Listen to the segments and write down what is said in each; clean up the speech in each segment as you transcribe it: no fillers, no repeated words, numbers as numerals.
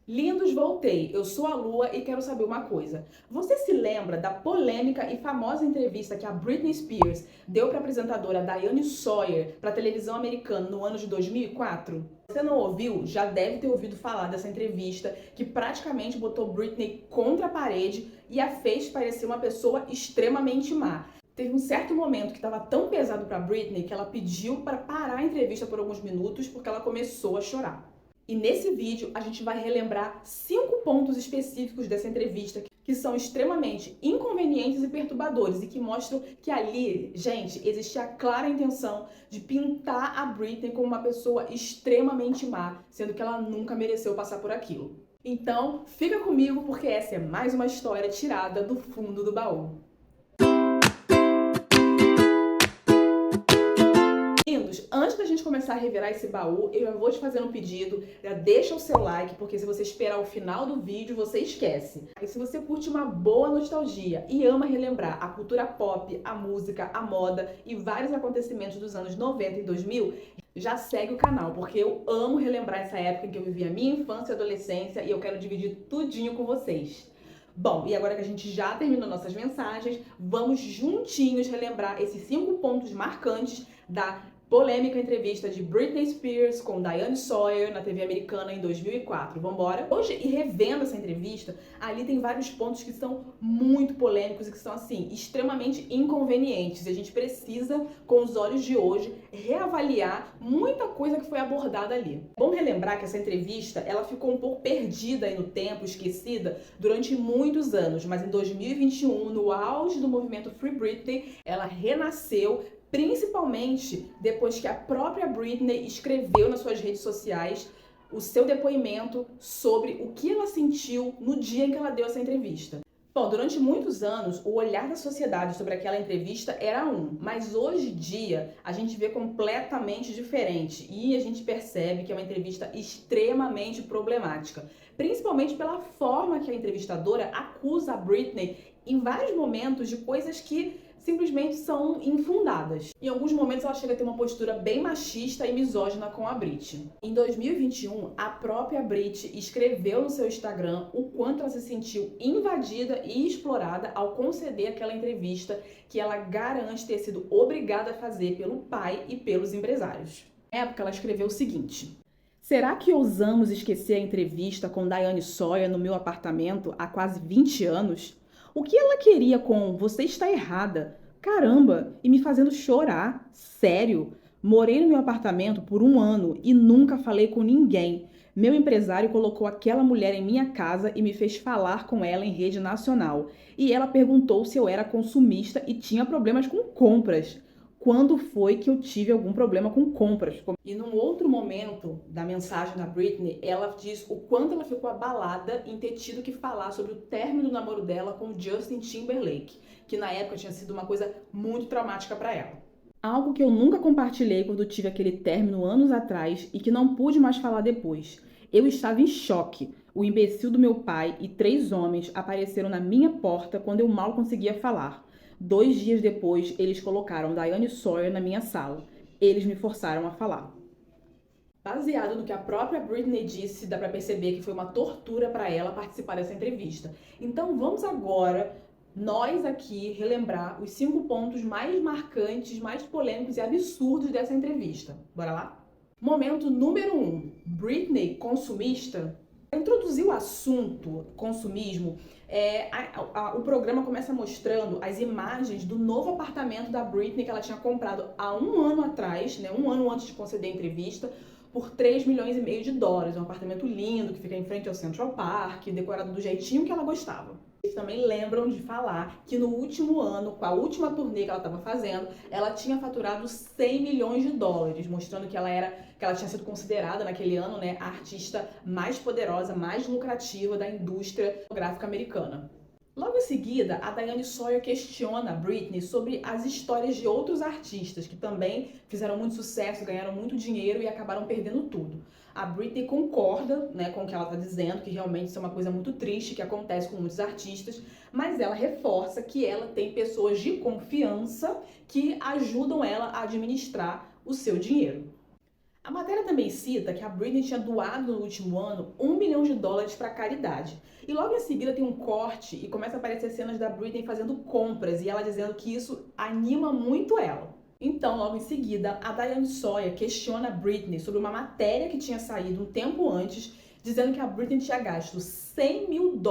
Lindos, voltei. Eu sou a Lua e quero saber uma coisa. Você se lembra da polêmica e famosa entrevista que a Britney Spears deu para a apresentadora Diane Sawyer para a televisão americana no ano de 2004? Se você não ouviu, já deve ter ouvido falar dessa entrevista que praticamente botou Britney contra a parede e a fez parecer uma pessoa extremamente má. Teve um certo momento que estava tão pesado para Britney que ela pediu para parar a entrevista por alguns minutos porque ela começou a chorar. E nesse vídeo a gente vai relembrar 5 pontos específicos dessa entrevista que são extremamente inconvenientes e perturbadores e que mostram que ali, gente, existia a clara intenção de pintar a Britney como uma pessoa extremamente má, sendo que ela nunca mereceu passar por aquilo. Então, fica comigo porque essa é mais uma história tirada do fundo do baú. Lindos, antes da gente começar a revirar esse baú, eu já vou te fazer um pedido, já deixa o seu like, porque se você esperar o final do vídeo, você esquece. E se você curte uma boa nostalgia e ama relembrar a cultura pop, a música, a moda e vários acontecimentos dos anos 90 e 2000, já segue o canal, porque eu amo relembrar essa época em que eu vivi a minha infância e adolescência e eu quero dividir tudinho com vocês. Bom, e agora que a gente já terminou nossas mensagens, vamos juntinhos relembrar esses 5 pontos marcantes da polêmica entrevista de Britney Spears com Diane Sawyer na TV americana em 2004. Vambora? Hoje, e revendo essa entrevista, ali tem vários pontos que são muito polêmicos e que são, assim, extremamente inconvenientes. E a gente precisa, com os olhos de hoje, reavaliar muita coisa que foi abordada ali. É bom relembrar que essa entrevista, ela ficou um pouco perdida aí no tempo, esquecida, durante muitos anos. Mas em 2021, no auge do movimento Free Britney, ela renasceu, principalmente depois que a própria Britney escreveu nas suas redes sociais o seu depoimento sobre o que ela sentiu no dia em que ela deu essa entrevista. Bom, durante muitos anos, o olhar da sociedade sobre aquela entrevista era um, mas hoje em dia a gente vê completamente diferente e a gente percebe que é uma entrevista extremamente problemática, principalmente pela forma que a entrevistadora acusa a Britney em vários momentos de coisas que simplesmente são infundadas. Em alguns momentos ela chega a ter uma postura bem machista e misógina com a Brit. Em 2021, a própria Brit escreveu no seu Instagram o quanto ela se sentiu invadida e explorada ao conceder aquela entrevista que ela garante ter sido obrigada a fazer pelo pai e pelos empresários. Na época ela escreveu o seguinte: será que ousamos esquecer a entrevista com Diane Sawyer no meu apartamento há quase 20 anos? O que ela queria com "você está errada"? Caramba, e me fazendo chorar? Sério? Morei no meu apartamento por 1 ano e nunca falei com ninguém. Meu empresário colocou aquela mulher em minha casa e me fez falar com ela em rede nacional. E ela perguntou se eu era consumista e tinha problemas com compras. Quando foi que eu tive algum problema com compras? E num outro momento da mensagem da Britney, ela diz o quanto ela ficou abalada em ter tido que falar sobre o término do namoro dela com o Justin Timberlake, que na época tinha sido uma coisa muito traumática para ela. Algo que eu nunca compartilhei quando tive aquele término anos atrás e que não pude mais falar depois. Eu estava em choque. O imbecil do meu pai e 3 homens apareceram na minha porta quando eu mal conseguia falar. 2 dias depois, eles colocaram Diane Sawyer na minha sala. Eles me forçaram a falar. Baseado no que a própria Britney disse, dá pra perceber que foi uma tortura para ela participar dessa entrevista. Então vamos agora, nós aqui, relembrar os 5 pontos mais marcantes, mais polêmicos e absurdos dessa entrevista. Bora lá? Momento número 1. Britney consumista. Para introduzir o assunto consumismo, o programa começa mostrando as imagens do novo apartamento da Britney que ela tinha comprado há 1 ano atrás, né, 1 ano antes de conceder a entrevista, por 3,5 milhões de dólares. É um apartamento lindo que fica em frente ao Central Park, decorado do jeitinho que ela gostava. Eles também lembram de falar que no último ano, com a última turnê que ela estava fazendo, ela tinha faturado 100 milhões de dólares, mostrando que ela tinha sido considerada naquele ano, né, a artista mais poderosa, mais lucrativa da indústria gráfica americana. Logo em seguida, a Diane Sawyer questiona a Britney sobre as histórias de outros artistas que também fizeram muito sucesso, ganharam muito dinheiro e acabaram perdendo tudo. A Britney concorda, né, com o que ela está dizendo, que realmente isso é uma coisa muito triste que acontece com muitos artistas, mas ela reforça que ela tem pessoas de confiança que ajudam ela a administrar o seu dinheiro. A matéria também cita que a Britney tinha doado no último ano US$ 1 milhão para caridade. E logo em seguida tem um corte e começa a aparecer cenas da Britney fazendo compras e ela dizendo que isso anima muito ela. Então, logo em seguida, a Diane Sawyer questiona a Britney sobre uma matéria que tinha saído um tempo antes, dizendo que a Britney tinha gasto US$ 100 mil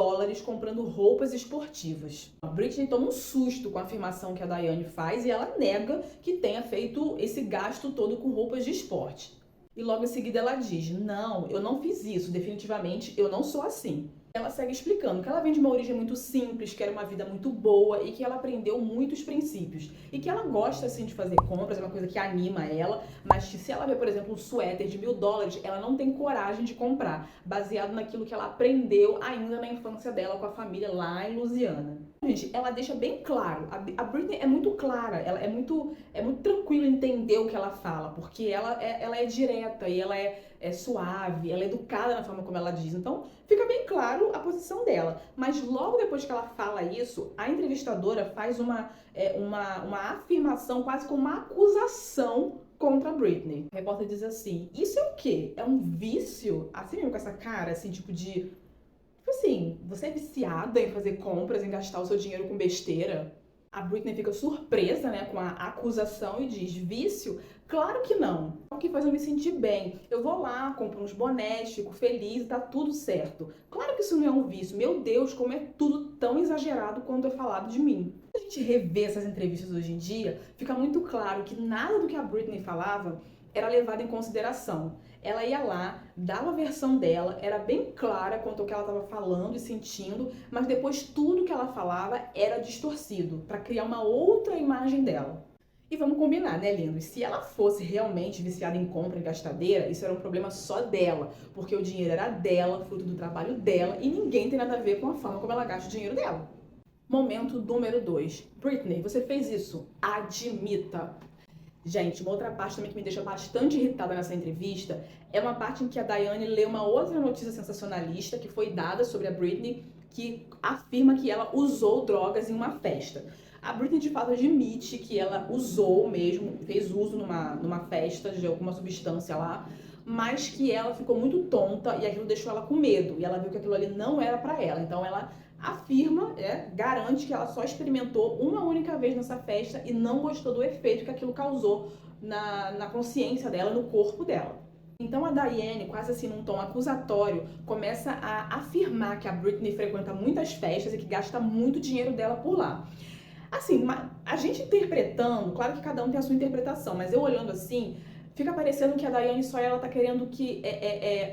comprando roupas esportivas. A Britney toma um susto com a afirmação que a Diane faz e ela nega que tenha feito esse gasto todo com roupas de esporte. E logo em seguida ela diz: não, eu não fiz isso, definitivamente eu não sou assim. Ela segue explicando que ela vem de uma origem muito simples, que era uma vida muito boa e que ela aprendeu muitos princípios. E que ela gosta, assim, de fazer compras, é uma coisa que anima ela, mas que se ela vê, por exemplo, um suéter de US$ 1.000, ela não tem coragem de comprar, baseado naquilo que ela aprendeu ainda na infância dela com a família lá em Louisiana. Gente, ela deixa bem claro, a Britney é muito clara, ela é muito tranquilo entender o que ela fala, porque ela é direta e ela é suave, ela é educada na forma como ela diz. Então, fica bem claro a posição dela. Mas logo depois que ela fala isso, a entrevistadora faz uma afirmação, quase como uma acusação contra a Britney. A repórter diz assim: isso é o quê? É um vício? Assim mesmo, com essa cara, assim, tipo assim, você é viciada em fazer compras, em gastar o seu dinheiro com besteira? A Britney fica surpresa, né, com a acusação e diz: vício? Claro que não. É o que faz eu me sentir bem. Eu vou lá, compro uns bonés, fico feliz e tá tudo certo. Claro que isso não é um vício. Meu Deus, como é tudo tão exagerado quando é falado de mim. Quando a gente revê essas entrevistas hoje em dia, fica muito claro que nada do que a Britney falava era levado em consideração. Ela ia lá, dava a versão dela, era bem clara quanto ao que ela estava falando e sentindo, mas depois tudo que ela falava era distorcido, para criar uma outra imagem dela. E vamos combinar, né, lindos? Se ela fosse realmente viciada em compra e gastadeira, isso era um problema só dela, porque o dinheiro era dela, fruto do trabalho dela, e ninguém tem nada a ver com a forma como ela gasta o dinheiro dela. Momento número 2. Britney, você fez isso. Admita. Gente, uma outra parte também que me deixa bastante irritada nessa entrevista é uma parte em que a Diane lê uma outra notícia sensacionalista que foi dada sobre a Britney, que afirma que ela usou drogas em uma festa. A Britney de fato admite que ela usou mesmo, fez uso numa festa de alguma substância lá, mas que ela ficou muito tonta e aquilo deixou ela com medo. E ela viu que aquilo ali não era pra ela. Então ela afirma, garante que ela só experimentou uma única vez nessa festa e não gostou do efeito que aquilo causou na consciência dela, no corpo dela. Então a Diane, quase assim num tom acusatório, começa a afirmar que a Britney frequenta muitas festas e que gasta muito dinheiro dela por lá. Assim, a gente interpretando, claro que cada um tem a sua interpretação, mas eu olhando assim, fica parecendo que a Diane Sawyer ela tá querendo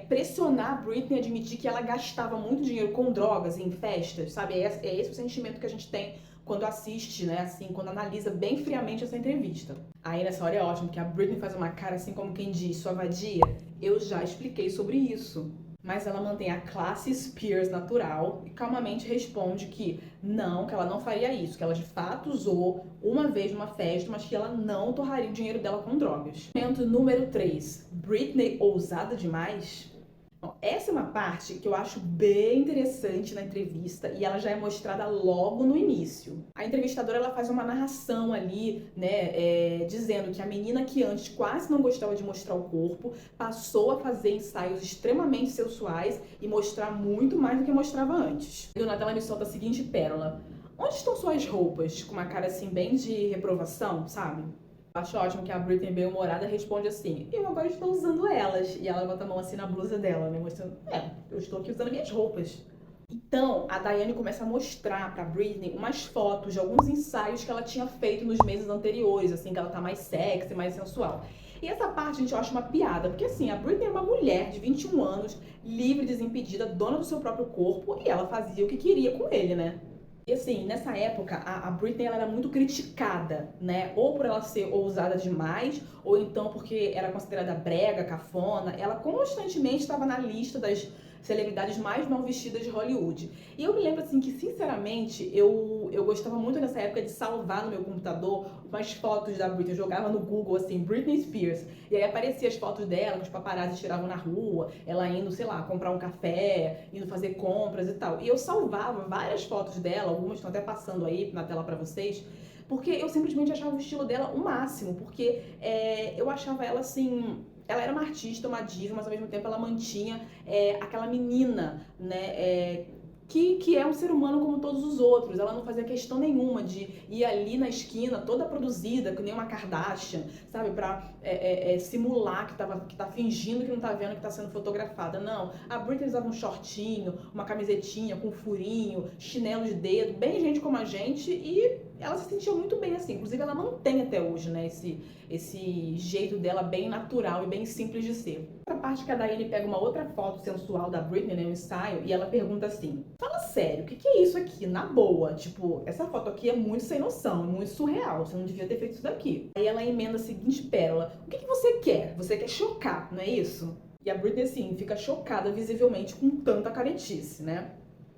pressionar a Britney a admitir que ela gastava muito dinheiro com drogas em festas, sabe? É esse o sentimento que a gente tem quando assiste, né? Assim, quando analisa bem friamente essa entrevista. Aí nessa hora é ótimo, porque a Britney faz uma cara assim como quem diz: sua vadia, eu já expliquei sobre isso. Mas ela mantém a classe Spears natural e calmamente responde que não, que ela não faria isso, que ela de fato usou uma vez numa festa, mas que ela não torraria o dinheiro dela com drogas. Momento número 3. Britney ousada demais? Bom, essa é uma parte que eu acho bem interessante na entrevista e ela já é mostrada logo no início. A entrevistadora ela faz uma narração ali, né, dizendo que a menina que antes quase não gostava de mostrar o corpo passou a fazer ensaios extremamente sensuais e mostrar muito mais do que mostrava antes. E do nada ela me solta a seguinte pérola: onde estão suas roupas? Com uma cara assim bem de reprovação, sabe? Acho ótimo que a Britney, bem humorada, responde assim: eu agora estou usando elas. E ela bota a mão assim na blusa dela, né? Mostrando: eu estou aqui usando minhas roupas. Então, a Diane começa a mostrar pra Britney umas fotos de alguns ensaios que ela tinha feito nos meses anteriores, assim, que ela tá mais sexy, mais sensual. E essa parte, gente, eu acho uma piada, porque assim, a Britney é uma mulher de 21 anos, livre, desimpedida, dona do seu próprio corpo, e ela fazia o que queria com ele, né? E assim, nessa época, a Britney ela era muito criticada, né? Ou por ela ser ousada demais, ou então porque era considerada brega, cafona. Ela constantemente estava na lista das celebridades mais mal vestidas de Hollywood. E eu me lembro, assim, que sinceramente, eu gostava muito nessa época de salvar no meu computador umas fotos da Britney. Eu jogava no Google, assim, Britney Spears. E aí aparecia as fotos dela, que os paparazzi tiravam na rua, ela indo, sei lá, comprar um café, indo fazer compras e tal. E eu salvava várias fotos dela, algumas estão até passando aí na tela pra vocês, porque eu simplesmente achava o estilo dela o máximo, porque eu achava ela, assim, ela era uma artista, uma diva, mas ao mesmo tempo ela mantinha aquela menina, né, que é um ser humano como todos os outros. Ela não fazia questão nenhuma de ir ali na esquina, toda produzida, que nem uma Kardashian, sabe? Pra simular que tá fingindo que não tá vendo que tá sendo fotografada. Não. A Britney usava um shortinho, uma camisetinha com furinho, chinelo de dedo, bem gente como a gente, e ela se sentia muito bem assim. Inclusive, ela mantém até hoje, né, esse jeito dela bem natural e bem simples de ser. Outra parte que a Daiane pega uma outra foto sensual da Britney, né, um ensaio, e ela pergunta assim: fala sério, o que é isso aqui? Na boa, tipo, essa foto aqui é muito sem noção, é muito surreal, você não devia ter feito isso daqui. Aí ela emenda a seguinte pérola: o que você quer? Você quer chocar, não é isso? E a Britney, assim, fica chocada visivelmente com tanta caretice, né?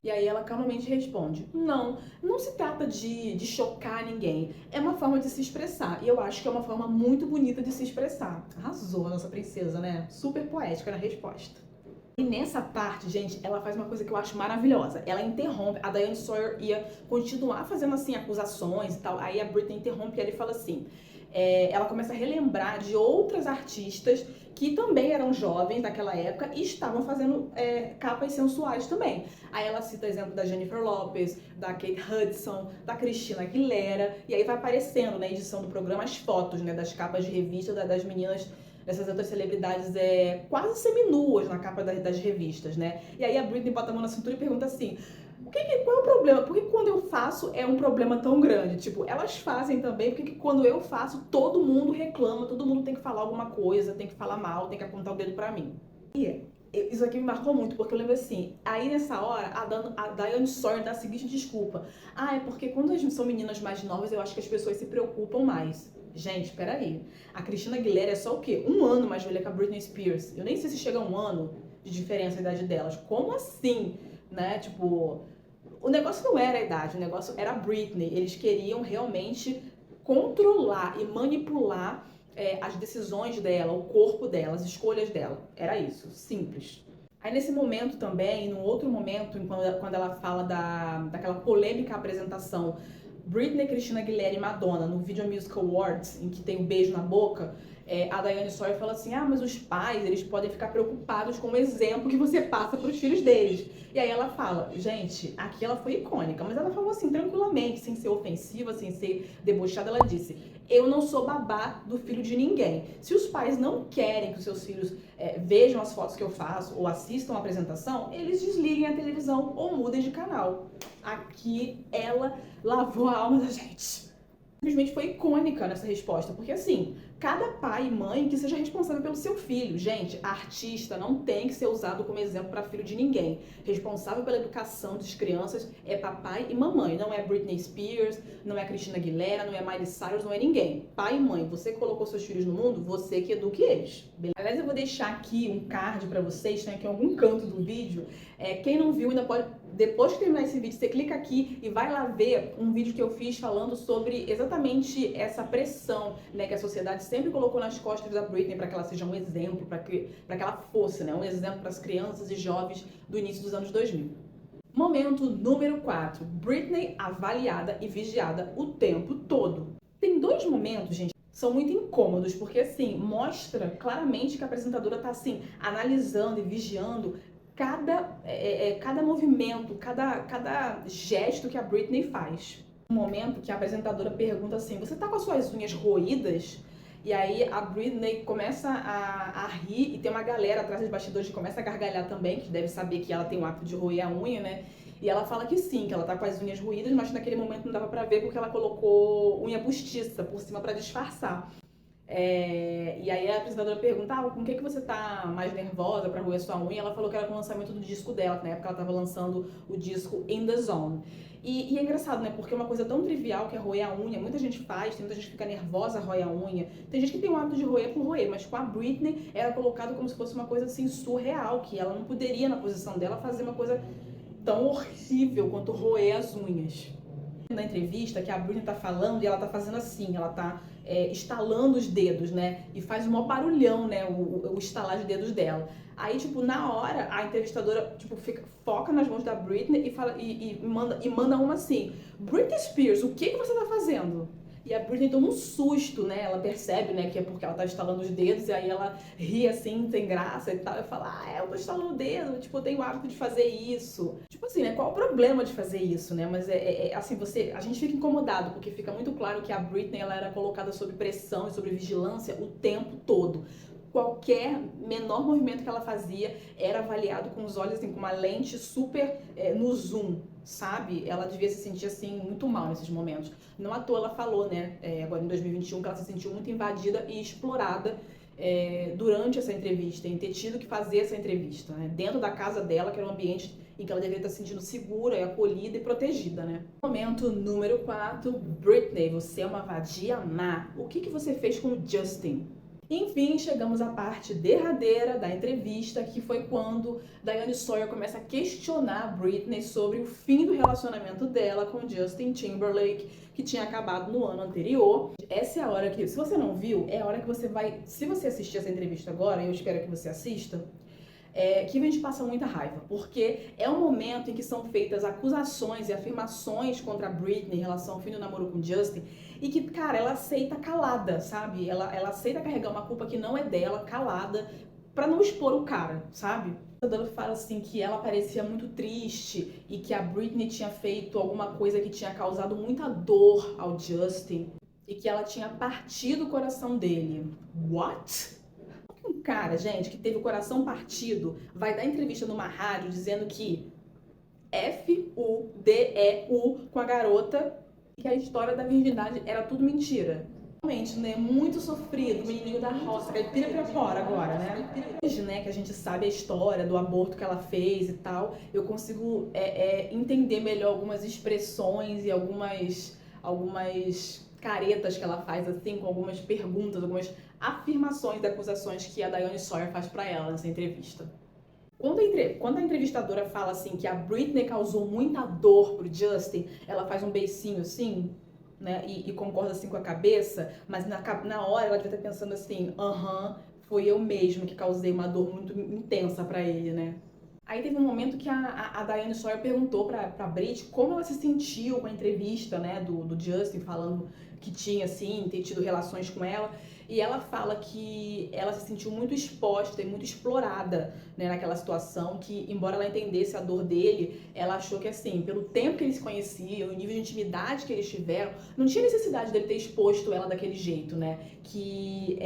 E aí ela calmamente responde: não se trata de chocar ninguém. É uma forma de se expressar. E eu acho que é uma forma muito bonita de se expressar. Arrasou a nossa princesa, né? Super poética na resposta. E nessa parte, gente, ela faz uma coisa que eu acho maravilhosa. Ela interrompe, a Diane Sawyer ia continuar fazendo, assim, acusações e tal. Aí a Britney interrompe ela e fala assim... ela começa a relembrar de outras artistas que também eram jovens naquela época e estavam fazendo capas sensuais também. Aí ela cita o exemplo da Jennifer Lopez, da Kate Hudson, da Christina Aguilera, e aí vai aparecendo na edição do programa as fotos, né, das capas de revista das meninas, dessas outras celebridades quase seminuas na capa das revistas, né? E aí a Britney bota a mão na cintura e pergunta assim: qual é o problema? Por que quando eu faço é um problema tão grande? Tipo, elas fazem também, porque quando eu faço, todo mundo reclama, todo mundo tem que falar alguma coisa, tem que falar mal, tem que apontar o dedo pra mim. E isso aqui me marcou muito, porque eu lembro assim, aí nessa hora, a Diane Sawyer dá a seguinte desculpa: é porque quando são meninas mais novas, eu acho que as pessoas se preocupam mais. Gente, peraí. A Christina Aguilera é só o quê? 1 ano mais velha que a Britney Spears. Eu nem sei se chega a 1 ano de diferença a idade delas. Como assim? Né? Tipo... O negócio não era a idade, o negócio era a Britney. Eles queriam realmente controlar e manipular as decisões dela, o corpo dela, as escolhas dela. Era isso, simples. Aí nesse momento também, num outro momento, quando ela fala daquela polêmica apresentação Britney, Christina Aguilera e Madonna no Video Music Awards, em que tem o beijo na boca, a Diane Sawyer fala assim: mas os pais, eles podem ficar preocupados com o exemplo que você passa para os filhos deles. E aí ela fala, gente, aqui ela foi icônica, mas ela falou assim, tranquilamente, sem ser ofensiva, sem ser debochada, ela disse: eu não sou babá do filho de ninguém. Se os pais não querem que os seus filhos vejam as fotos que eu faço ou assistam a apresentação, eles desliguem a televisão ou mudem de canal. Aqui ela lavou a alma da gente. Simplesmente foi icônica nessa resposta, porque assim, cada pai e mãe que seja responsável pelo seu filho. Gente, artista não tem que ser usado como exemplo para filho de ninguém. Responsável pela educação das crianças é papai e mamãe, não é Britney Spears, não é Christina Aguilera, não é Miley Cyrus, não é ninguém. Pai e mãe, você colocou seus filhos no mundo, você que eduque eles. Beleza? Aliás, eu vou deixar aqui um card para vocês, tem aqui em algum canto do vídeo. Quem não viu ainda pode, depois que terminar esse vídeo, você clica aqui e vai lá ver um vídeo que eu fiz falando sobre exatamente essa pressão, né, que a sociedade sempre colocou nas costas da Britney para que ela seja um exemplo, para que ela fosse, né, um exemplo para as crianças e jovens do início dos anos 2000. Momento número 4. Britney avaliada e vigiada o tempo todo. Tem 2 momentos, gente, são muito incômodos, porque assim, mostra claramente que a apresentadora tá assim, analisando e vigiando cada movimento, cada gesto que a Britney faz. Um momento que a apresentadora pergunta assim: você tá com as suas unhas roídas? E aí a Britney começa a rir e tem uma galera atrás dos bastidores que começa a gargalhar também, que deve saber que ela tem o hábito de roer a unha, né? E ela fala que sim, que ela tá com as unhas roídas, mas naquele momento não dava pra ver porque ela colocou unha postiça por cima pra disfarçar. E aí a apresentadora pergunta: com o que você tá mais nervosa pra roer sua unha? Ela falou que era com o lançamento do disco dela, que na época ela tava lançando o disco In The Zone. E é engraçado, né? Porque é uma coisa tão trivial que é roer a unha, muita gente faz, tem muita gente que fica nervosa, roer a unha. Tem gente que tem o hábito de roer por roer, mas com a Britney era colocado como se fosse uma coisa assim surreal, que ela não poderia, na posição dela, fazer uma coisa tão horrível quanto roer as unhas. Na entrevista que a Britney tá falando e ela tá fazendo assim, ela tá estalando os dedos, né? E faz um maior barulhão, né? O estalar de dedos dela. Aí, tipo, na hora, a entrevistadora, tipo, foca nas mãos da Britney e fala, e manda uma assim: Britney Spears, o que você tá fazendo? E a Britney toma um susto, né? Ela percebe, né, que é porque ela tá estalando os dedos, e aí ela ri assim, tem graça e tal. E fala, eu tô estalando o dedo, tipo, eu tenho o hábito de fazer isso. Tipo assim, né? Qual o problema de fazer isso, né? Mas assim, a gente fica incomodado, porque fica muito claro que a Britney, ela era colocada sob pressão e sob vigilância o tempo todo. Qualquer menor movimento que ela fazia era avaliado com os olhos, assim, com uma lente super no zoom, sabe? Ela devia se sentir, assim, muito mal nesses momentos. Não à toa ela falou, né, agora em 2021, que ela se sentiu muito invadida e explorada durante essa entrevista, em ter tido que fazer essa entrevista, né? Dentro da casa dela, que era um ambiente em que ela deveria estar se sentindo segura, acolhida e protegida, né? Momento número 4, Britney, você é uma vadia má. O que você fez com o Justin? Enfim, chegamos à parte derradeira da entrevista, que foi quando Diane Sawyer começa a questionar a Britney sobre o fim do relacionamento dela com Justin Timberlake, que tinha acabado no ano anterior. Essa é a hora que, se você não viu, é a hora que você vai, se você assistir essa entrevista agora, eu espero que você assista, que a gente passa muita raiva, porque é um momento em que são feitas acusações e afirmações contra a Britney em relação ao fim do namoro com Justin, e que, cara, ela aceita calada, sabe? Ela aceita carregar uma culpa que não é dela, calada, pra não expor o cara, sabe? A Dana fala assim que ela parecia muito triste e que a Britney tinha feito alguma coisa que tinha causado muita dor ao Justin e que ela tinha partido o coração dele. What? Um cara, gente, que teve o coração partido, vai dar entrevista numa rádio dizendo que FUDEU com a garota, que a história da virgindade era tudo mentira. Realmente, né, muito sofrido, o menininho da roça, caipira pra fora agora, né? Hoje, né, que a gente sabe a história do aborto que ela fez e tal, eu consigo entender melhor algumas expressões e algumas caretas que ela faz, assim, com algumas perguntas, algumas afirmações e acusações que a Diane Sawyer faz pra ela nessa entrevista. Quando a entrevistadora fala assim que a Britney causou muita dor pro Justin, ela faz um beicinho assim, né, e concorda assim com a cabeça, mas na hora ela deve estar pensando assim, foi eu mesma que causei uma dor muito intensa pra ele, né? Aí teve um momento que a Diane Sawyer perguntou pra Brit como ela se sentiu com a entrevista, né, do Justin, falando que tinha, assim, ter tido relações com ela. E ela fala que ela se sentiu muito exposta e muito explorada, né, naquela situação, que embora ela entendesse a dor dele, ela achou que, assim, pelo tempo que eles se conheciam, o nível de intimidade que eles tiveram, não tinha necessidade dele ter exposto ela daquele jeito, né? Que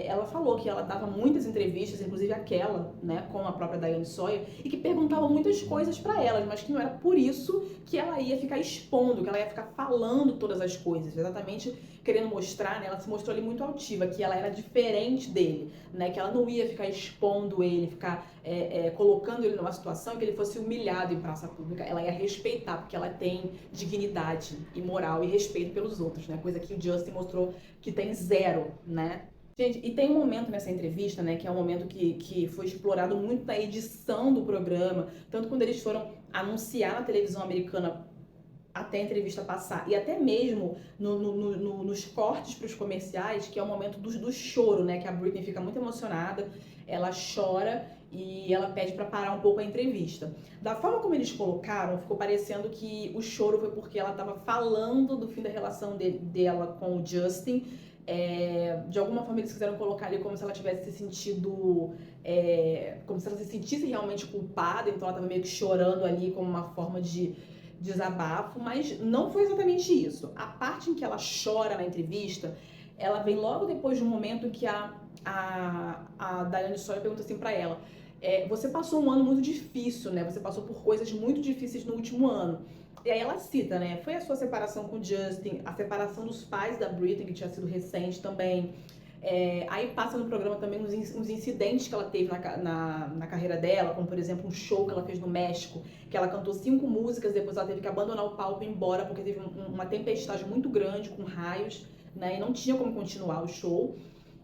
ela falou que ela dava muitas entrevistas, inclusive aquela, né, com a própria Diane Sawyer, e que perguntava muitas coisas pra elas, mas que não era por isso que ela ia ficar expondo, que ela ia ficar falando todas as coisas, exatamente querendo mostrar, né, ela se mostrou ali muito altiva, que ela era diferente dele, né, que ela não ia ficar expondo ele, ficar colocando ele numa situação em que ele fosse humilhado em praça pública, ela ia respeitar, porque ela tem dignidade e moral e respeito pelos outros, né, coisa que o Justin mostrou que tem zero, né. Gente, e tem um momento nessa entrevista, né, que é um momento que foi explorado muito na edição do programa, tanto quando eles foram anunciar na televisão americana até a entrevista passar, e até mesmo nos cortes para os comerciais, que é o momento do choro, né, que a Britney fica muito emocionada, ela chora e ela pede para parar um pouco a entrevista. Da forma como eles colocaram, ficou parecendo que o choro foi porque ela estava falando do fim da relação dela com o Justin. De alguma forma eles quiseram colocar ali como se ela tivesse se sentido, como se ela se sentisse realmente culpada, então ela estava meio que chorando ali como uma forma de desabafo, mas não foi exatamente isso. A parte em que ela chora na entrevista, ela vem logo depois de um momento em que a Diane Sawyer pergunta assim pra ela, você passou um ano muito difícil, né? Você passou por coisas muito difíceis no último ano. E aí ela cita, né? Foi a sua separação com o Justin, a separação dos pais da Britney, que tinha sido recente também. Aí passa no programa também uns incidentes que ela teve na carreira dela, como por exemplo um show que ela fez no México, que ela cantou 5 músicas, depois ela teve que abandonar o palco e ir embora, porque teve uma tempestade muito grande, com raios, né, e não tinha como continuar o show.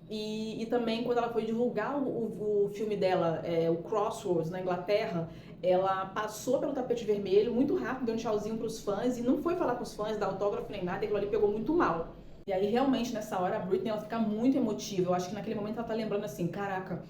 E também quando ela foi divulgar o filme dela, o Crossroads, na Inglaterra, ela passou pelo tapete vermelho muito rápido, deu um tchauzinho pros fãs e não foi falar com os fãs, dar autógrafo nem nada, e aquilo ali pegou muito mal. E aí, realmente, nessa hora, a Britney, ela fica muito emotiva. Eu acho que naquele momento ela tá lembrando assim, caraca,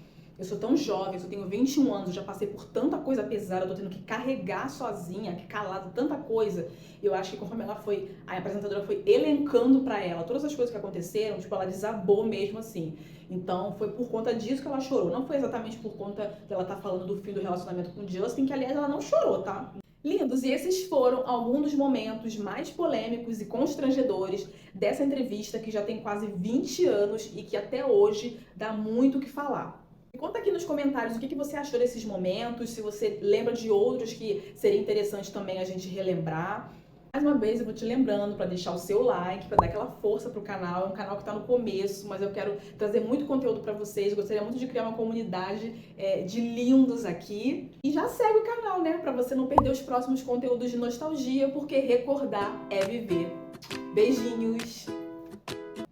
Eu sou tão jovem, eu tenho 21 anos, eu já passei por tanta coisa pesada, eu tô tendo que carregar sozinha, que calado, tanta coisa. E eu acho que conforme a apresentadora foi elencando pra ela todas as coisas que aconteceram, tipo, ela desabou mesmo assim. Então foi por conta disso que ela chorou. Não foi exatamente por conta dela estar falando do fim do relacionamento com o Justin, que aliás ela não chorou, tá? Lindos, e esses foram alguns dos momentos mais polêmicos e constrangedores dessa entrevista que já tem quase 20 anos e que até hoje dá muito o que falar. Me conta aqui nos comentários o que você achou desses momentos, se você lembra de outros que seria interessante também a gente relembrar. Mais uma vez eu vou te lembrando para deixar o seu like, para dar aquela força pro canal. É um canal que está no começo, mas eu quero trazer muito conteúdo para vocês. Eu gostaria muito de criar uma comunidade de lindos aqui. E já segue o canal, né? Para você não perder os próximos conteúdos de nostalgia, porque recordar é viver. Beijinhos!